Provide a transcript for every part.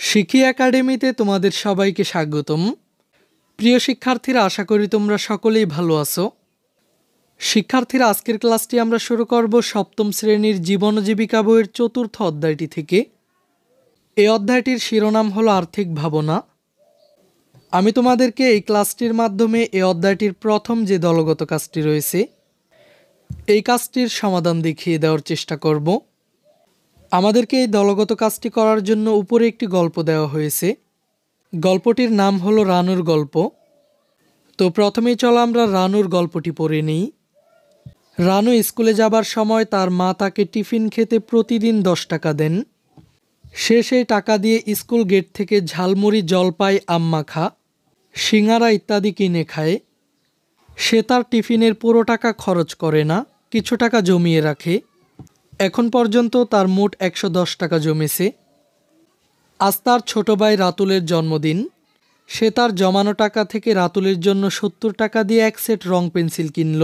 শিখি একাডেমিতে তোমাদের সবাইকে স্বাগতম। প্রিয় শিক্ষার্থীরা, আশা করি তোমরা সকলেই ভালো আছো। শিক্ষার্থীরা, আজকের ক্লাসটি আমরা শুরু করব সপ্তম শ্রেণীর জীবন ও জীবিকা বইয়ের চতুর্থ অধ্যায়টি থেকে। এই অধ্যায়টির শিরোনাম হলো আর্থিক ভাবনা। আমি তোমাদেরকে এই ক্লাসটির মাধ্যমে এই অধ্যায়টির প্রথম যে দলগত কাজটি রয়েছে এই কাজটির সমাধান দেখিয়ে দেওয়ার চেষ্টা করব। আমাদেরকে এই দলগত কাজটি করার জন্য উপরে একটি গল্প দেওয়া হয়েছে। গল্পটির নাম হলো রানুর গল্প। তো প্রথমেই চলো আমরা রানুর গল্পটি পড়ে নিই। রানু স্কুলে যাবার সময় তার মা তাকে টিফিন খেতে প্রতিদিন 10 টাকা দেন। সে সেই টাকা দিয়ে স্কুল গেট থেকে ঝালমুড়ি, জলপাই, আম মাখা, সিঙ্গারা ইত্যাদি কিনে খায়। সে তার টিফিনের পুরো টাকা খরচ করে না, কিছু টাকা জমিয়ে রাখে। এখন পর্যন্ত তার মোট 110 টাকা জমেছে। আজ তার ছোট ভাই রাতুলের জন্মদিন। সে তার জমানো টাকা থেকে রাতুলের জন্য 70 টাকা দিয়ে এক সেট রং পেন্সিল কিনল।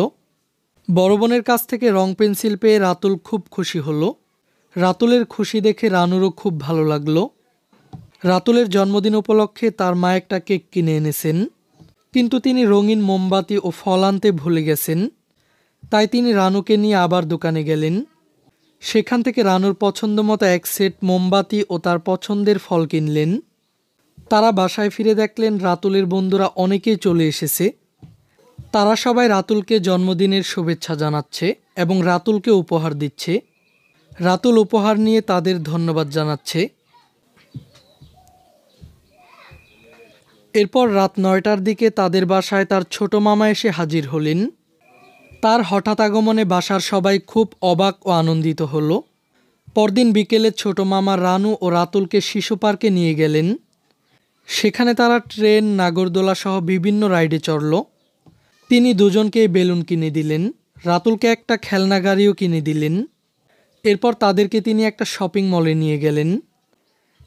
বড় বোনের কাছ থেকে রং পেন্সিল পেয়ে রাতুল খুব খুশি হলো। রাতুলের খুশি দেখে রানুরও খুব ভালো লাগলো। রাতুলের জন্মদিন উপলক্ষে তার মা একটা কেক কিনে এনেছেন, কিন্তু তিনি রঙিন মোমবাতি ও ফল আনতে ভুলে গেছেন। তাই তিনি রানুকে নিয়ে আবার দোকানে গেলেন। সেখান থেকে রানুর পছন্দ মতো এক সেট মোমবাতি ও তার পছন্দের ফল কিনলেন। তারা বাসায় ফিরে দেখলেন রাতুলের বন্ধুরা অনেকেই চলে এসেছে। তারা সবাই রাতুলকে জন্মদিনের শুভেচ্ছা জানাচ্ছে এবং রাতুলকে উপহার দিচ্ছে। রাতুল উপহার নিয়ে তাদের ধন্যবাদ জানাচ্ছে। এরপর রাত 9টার দিকে তাদের বাসায় তার ছোট মামা এসে হাজির হলেন। তার হঠাৎ আগমনে বাসার সবাই খুব অবাক ও আনন্দিত হলো। পরদিন বিকেলে ছোট মামা রানু ও রাতুলকে শিশু পার্কে নিয়ে গেলেন। সেখানে তারা ট্রেন, নাগরদোলা সহ বিভিন্ন রাইডে চড়ল। তিনি দুজনকেই বেলুন কিনে দিলেন, রাতুলকে একটা খেলনা গাড়িও কিনে দিলেন। এরপর তাদেরকে তিনি একটা শপিং মলে নিয়ে গেলেন।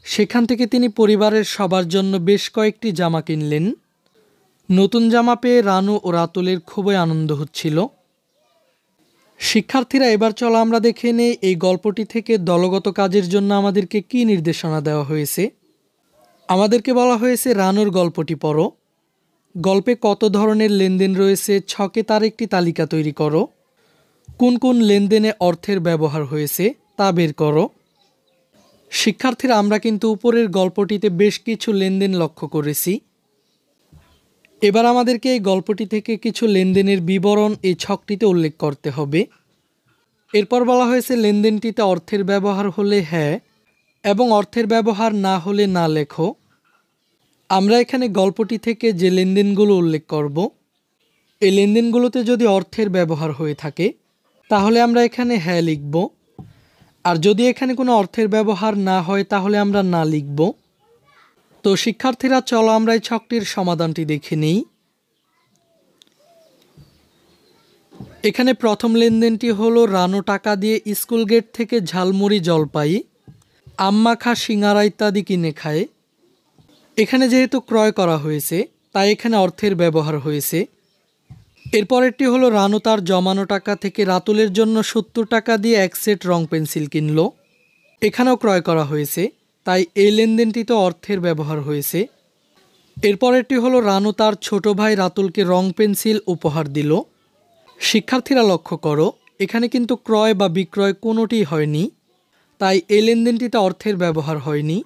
সেখান থেকে তিনি পরিবারের সবার জন্য বেশ কয়েকটি জামা কিনলেন। নতুন জামা পেয়ে রানু ও রাতুলের খুবই আনন্দ হচ্ছিল। শিক্ষার্থীরা, এবার চলো আমরা দেখে নেই এই গল্পটি থেকে দলগত কাজের জন্য আমাদেরকে কী নির্দেশনা দেওয়া হয়েছে। আমাদেরকে বলা হয়েছে রানুর গল্পটি পড়ো। গল্পে কত ধরনের লেনদেন রয়েছে ছকে তার একটি তালিকা তৈরি করো। কোন কোন লেনদেনে অর্থের ব্যবহার হয়েছে তা বের করো। শিক্ষার্থীরা, আমরা কিন্তু উপরের গল্পটিতে বেশ কিছু লেনদেন লক্ষ্য করেছি। এবার আমাদেরকে এই গল্পটি থেকে কিছু লেনদেনের বিবরণ এই ছকটিতে উল্লেখ করতে হবে। এরপর বলা হয়েছে লেনদেনটিতে অর্থের ব্যবহার হলে হ্যাঁ এবং অর্থের ব্যবহার না হলে না লেখো। আমরা এখানে গল্পটি থেকে যে লেনদেনগুলো উল্লেখ করব, এই লেনদেনগুলোতে যদি অর্থের ব্যবহার হয়ে থাকে তাহলে আমরা এখানে হ্যাঁ লিখব, আর যদি এখানে কোনো অর্থের ব্যবহার না হয় তাহলে আমরা না লিখব। তো শিক্ষার্থীরা, চলো আমরা এই ছকটির সমাধানটি দেখে নিই। এখানে প্রথম লেনদেনটি হলো রানু টাকা দিয়ে স্কুল গেট থেকে ঝালমুড়ি, জলপাই, আম মাখা, সিঙ্গারা ইত্যাদি কিনে খায়। এখানে যেহেতু ক্রয় করা হয়েছে তাই এখানে অর্থের ব্যবহার হয়েছে। এরপরেরটি হলো রানু তার জমানো টাকা থেকে রাতুলের জন্য 70 টাকা দিয়ে এক সেট রং পেন্সিল কিনল। এখানেও ক্রয় করা হয়েছে, তাই এই লেনদেনটিতে অর্থের ব্যবহার হয়েছে। এরপরেরটি হলো রানু তার ছোট ভাই রাতুলকে রং পেন্সিল উপহার দিল। শিক্ষার্থীরা, লক্ষ্য করো এখানে কিন্তু ক্রয় বা বিক্রয় কোনোটিই হয়নি, তাই এই লেনদেনটিতে অর্থের ব্যবহার হয়নি।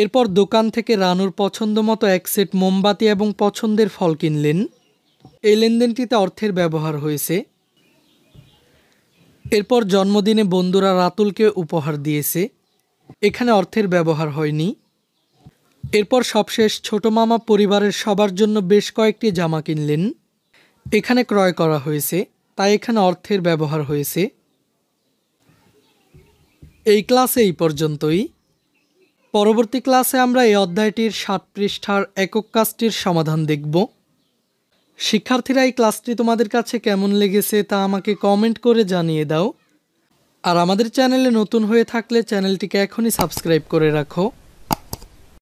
এরপর দোকান থেকে রানুর পছন্দ মতো এক সেট মোমবাতি এবং পছন্দের ফল কিনলেন। এই লেনদেনটিতে অর্থের ব্যবহার হয়েছে। এরপর জন্মদিনে বন্ধুরা রাতুলকে উপহার দিয়েছে, এখানে অর্থের ব্যবহার হয়নি। এরপর সবশেষ ছোট মামা পরিবারের সবার জন্য বেশ কয়েকটি জামা কিনলেন। এখানে ক্রয় করা হয়েছে, তাই এখানে অর্থের ব্যবহার হয়েছে। এই ক্লাসে এই পর্যন্তই। পরবর্তী ক্লাসে আমরা এই অধ্যায়টির 7 পৃষ্ঠার একক কাজটির সমাধান দেখব। শিক্ষার্থীরা, এই ক্লাসটি তোমাদের কাছে কেমন লেগেছে তা আমাকে কমেন্ট করে জানিয়ে দাও। আর আমাদের চ্যানেলে নতুন হয়ে থাকলে চ্যানেলটিকে এখনই সাবস্ক্রাইব করে রাখো।